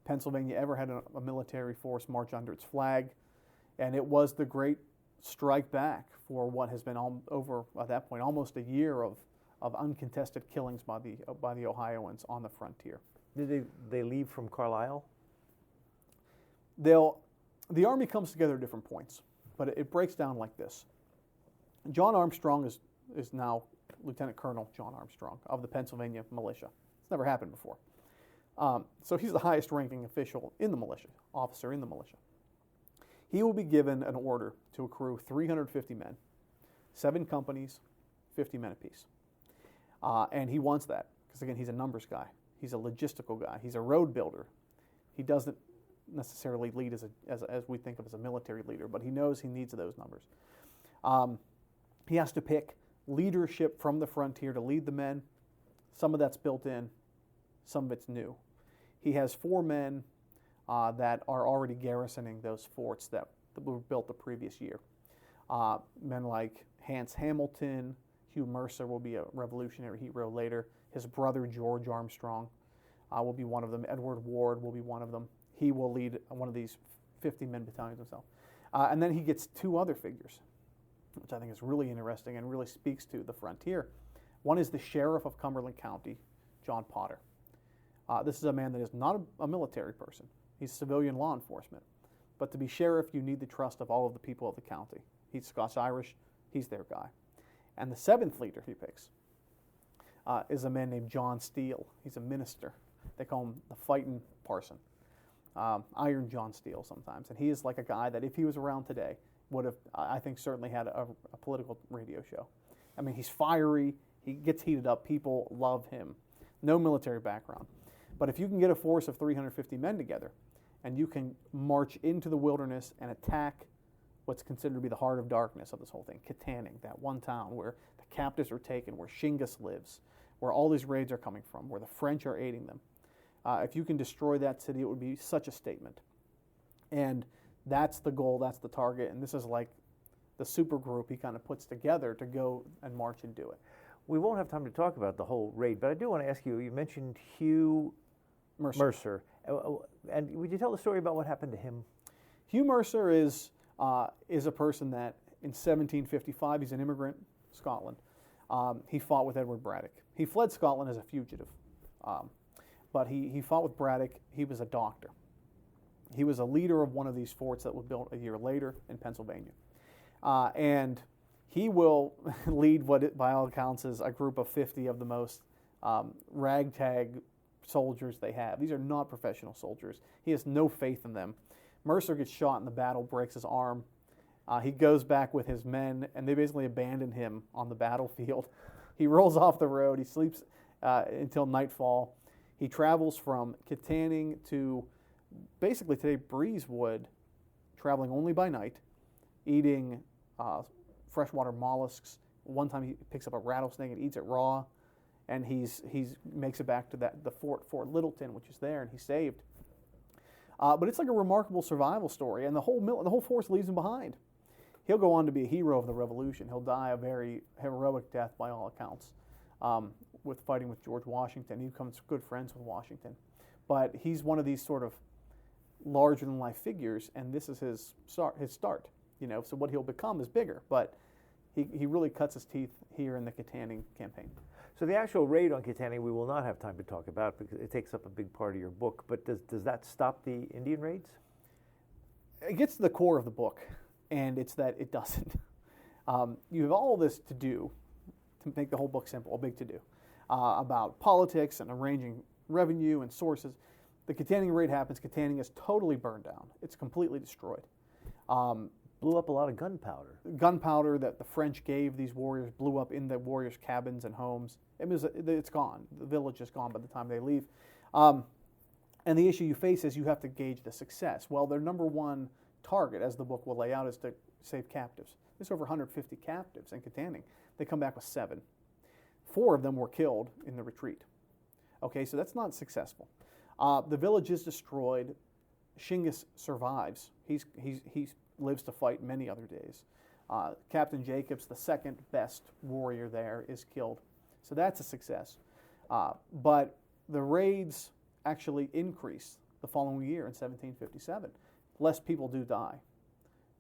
Pennsylvania ever had a military force march under its flag, and it was the great strike back for what has been over, at that point, almost a year of uncontested killings by the Ohioans on the frontier. Did they leave from Carlisle? The Army comes together at different points, but it breaks down like this. John Armstrong is now Lieutenant Colonel John Armstrong of the Pennsylvania militia. It's never happened before. So he's the highest ranking official in the militia, officer in the militia. He will be given an order to accrue 350 men, 7 companies, 50 men apiece. And he wants that because, again, he's a numbers guy. He's a logistical guy. He's a road builder. He doesn't necessarily lead as we think of as a military leader, but he knows he needs those numbers. He has to pick leadership from the frontier to lead the men. Some of that's built in, some of it's new. He has 4 men that are already garrisoning those forts that were built the previous year. Men like Hans Hamilton, Hugh Mercer will be a Revolutionary hero later. His brother George Armstrong will be one of them. Edward Ward will be one of them. He will lead one of these 50-man battalions himself. And then he gets 2 other figures, which I think is really interesting and really speaks to the frontier. One is the Sheriff of Cumberland County, John Potter. This is a man that is not a military person. He's civilian law enforcement. But to be sheriff, you need the trust of all of the people of the county. He's Scots-Irish. He's their guy. And the 7th leader he picks is a man named John Steele. He's a minister. They call him the fighting parson. Iron John Steele sometimes. And he is like a guy that if he was around today would have, I think, certainly had a political radio show. I mean, he's fiery. He gets heated up. People love him. No military background. But if you can get a force of 350 men together and you can march into the wilderness and attack what's considered to be the heart of darkness of this whole thing, Kittanning, that one town where the captives are taken, where Shingus lives, where all these raids are coming from, where the French are aiding them. If you can destroy that city, it would be such a statement. And that's the goal, that's the target, and this is like the super group he kind of puts together to go and march and do it. We won't have time to talk about the whole raid, but I do want to ask you, you mentioned Hugh Mercer. And would you tell the story about what happened to him? Hugh Mercer is a person that in 1755, he's an immigrant, Scotland. He fought with Edward Braddock. He fled Scotland as a fugitive, but he fought with Braddock. He was a doctor. He was a leader of one of these forts that was built a year later in Pennsylvania. And he will lead what, by all accounts, is a group of 50 of the most ragtag soldiers they have. These are not professional soldiers. He has no faith in them. Mercer gets shot in the battle, breaks his arm. He goes back with his men, and they basically abandon him on the battlefield. He rolls off the road. He sleeps until nightfall. He travels from Kittanning to basically today Breezewood, traveling only by night, eating freshwater mollusks. One time he picks up a rattlesnake and eats it raw, and he makes it back to the Fort Littleton, which is there, and he's saved. But it's like a remarkable survival story, and the whole force leaves him behind. He'll go on to be a hero of the Revolution. He'll die a very heroic death by all accounts, with fighting with George Washington. He becomes good friends with Washington. But he's one of these sort of larger-than-life figures, and this is his start. You know, so what he'll become is bigger, but he really cuts his teeth here in the Kittanning campaign. So the actual raid on Kittanning we will not have time to talk about because it takes up a big part of your book. But does that stop the Indian raids? It gets to the core of the book, and it's that it doesn't. You have all this to do, to make the whole book simple, a big to do, about politics and arranging revenue and sources. The Kittanning raid happens. Kittanning is totally burned down. It's completely destroyed. Blew up a lot of gunpowder. Gunpowder that the French gave these warriors blew up in the warriors' cabins and homes. It's gone. The village is gone by the time they leave. And the issue you face is you have to gauge the success. Well, their number one target, as the book will lay out, is to save captives. There's over 150 captives in Kittanning. They come back with 7. 4 of them were killed in the retreat. Okay, so that's not successful. The village is destroyed. Shingas survives. He lives to fight many other days. Captain Jacobs, the second best warrior there, is killed. So that's a success. But the raids actually increase the following year in 1757. Less people do die,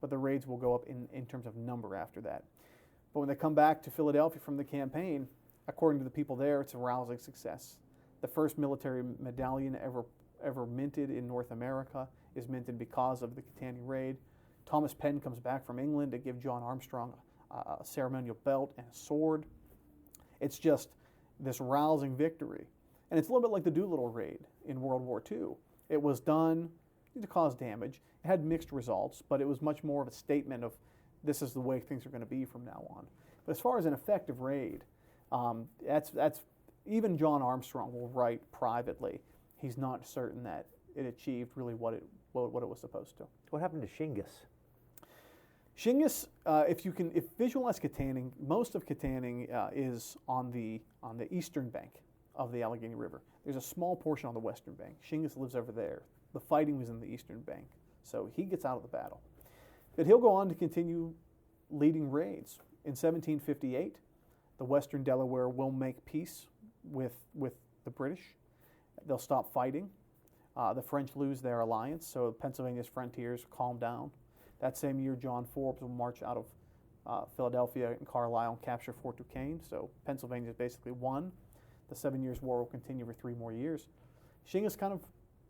but the raids will go up in terms of number after that. But when they come back to Philadelphia from the campaign, according to the people there, it's a rousing success. The first military medallion ever minted in North America is minted because of the Kittanning raid. Thomas Penn comes back from England to give John Armstrong a ceremonial belt and a sword. It's just this rousing victory. And it's a little bit like the Doolittle raid in World War II. It was done to cause damage. It had mixed results, but it was much more of a statement of this is the way things are going to be from now on. But as far as an effective raid, that's even John Armstrong will write privately. He's not certain that it achieved really what it was supposed to. What happened to Shingas? Shingas, if visualize Kittanning, most of Kittanning is on the eastern bank of the Allegheny River. There's a small portion on the western bank. Shingas lives over there. The fighting was in the eastern bank, so he gets out of the battle. But he'll go on to continue leading raids. In 1758, the western Delaware will make peace with the British. They'll stop fighting. The French lose their alliance, so Pennsylvania's frontiers calm down. That same year, John Forbes will march out of Philadelphia and Carlisle and capture Fort Duquesne, so Pennsylvania's basically won. The 7 Years' War will continue for 3 more years. Shingas, kind of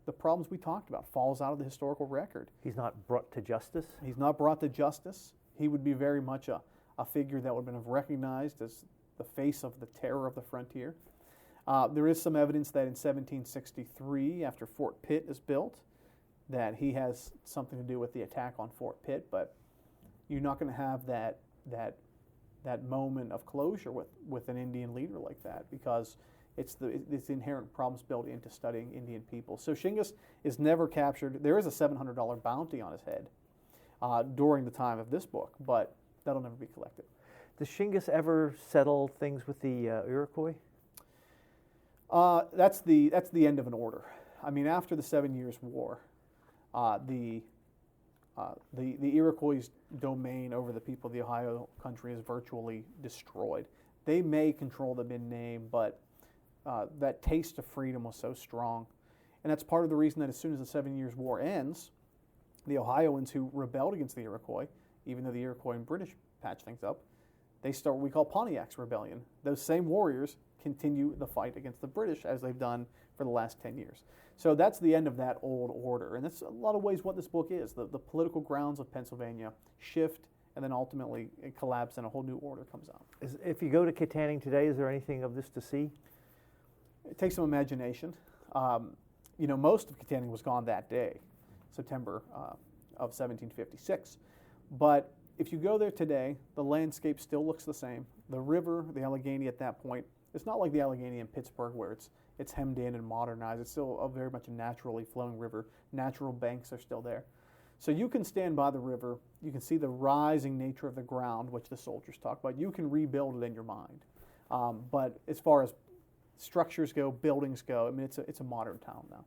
the problems we talked about, falls out of the historical record. He's not brought to justice? He's not brought to justice. He would be very much a figure that would have been recognized as the face of the terror of the frontier. There is some evidence that in 1763, after Fort Pitt is built, that he has something to do with the attack on Fort Pitt, but you're not going to have that moment of closure with an Indian leader like that, because it's the inherent problems built into studying Indian people. So Shingas is never captured. There is a $700 bounty on his head during the time of this book, but that'll never be collected. Does Shingas ever settle things with the Iroquois? That's the end of an order. I mean, after the 7 Years' War, the Iroquois' domain over the people of the Ohio country is virtually destroyed. They may control the Min name, but that taste of freedom was so strong. And that's part of the reason that as soon as the 7 Years' War ends, the Ohioans who rebelled against the Iroquois, even though the Iroquois and British patch things up, they start what we call Pontiac's Rebellion. Those same warriors continue the fight against the British as they've done for the last 10 years. So that's the end of that old order. And that's a lot of ways what this book is. The political grounds of Pennsylvania shift, and then ultimately it collapses and a whole new order comes out. If you go to Kittanning today, is there anything of this to see? It takes some imagination. Most of Kittanning was gone that day, September of 1756. But if you go there today, the landscape still looks the same. The river, the Allegheny at that point, it's not like the Allegheny in Pittsburgh where it's hemmed in and modernized. It's still very much a naturally flowing river. Natural banks are still there. So you can stand by the river. You can see the rising nature of the ground, which the soldiers talk about. You can rebuild it in your mind. But as far as structures go, buildings go, I mean, it's a modern town now.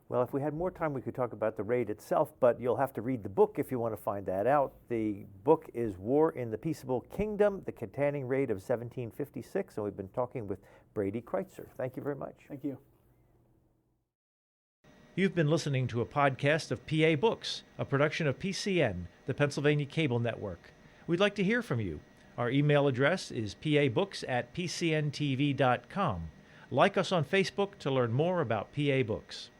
Well, if we had more time, we could talk about the raid itself, but you'll have to read the book if you want to find that out. The book is War in the Peaceable Kingdom, the Kittanning Raid of 1756, and we've been talking with Brady Kreitzer. Thank you very much. Thank you. You've been listening to a podcast of PA Books, a production of PCN, the Pennsylvania Cable Network. We'd like to hear from you. Our email address is pabooks@pcntv.com. Like us on Facebook to learn more about PA Books.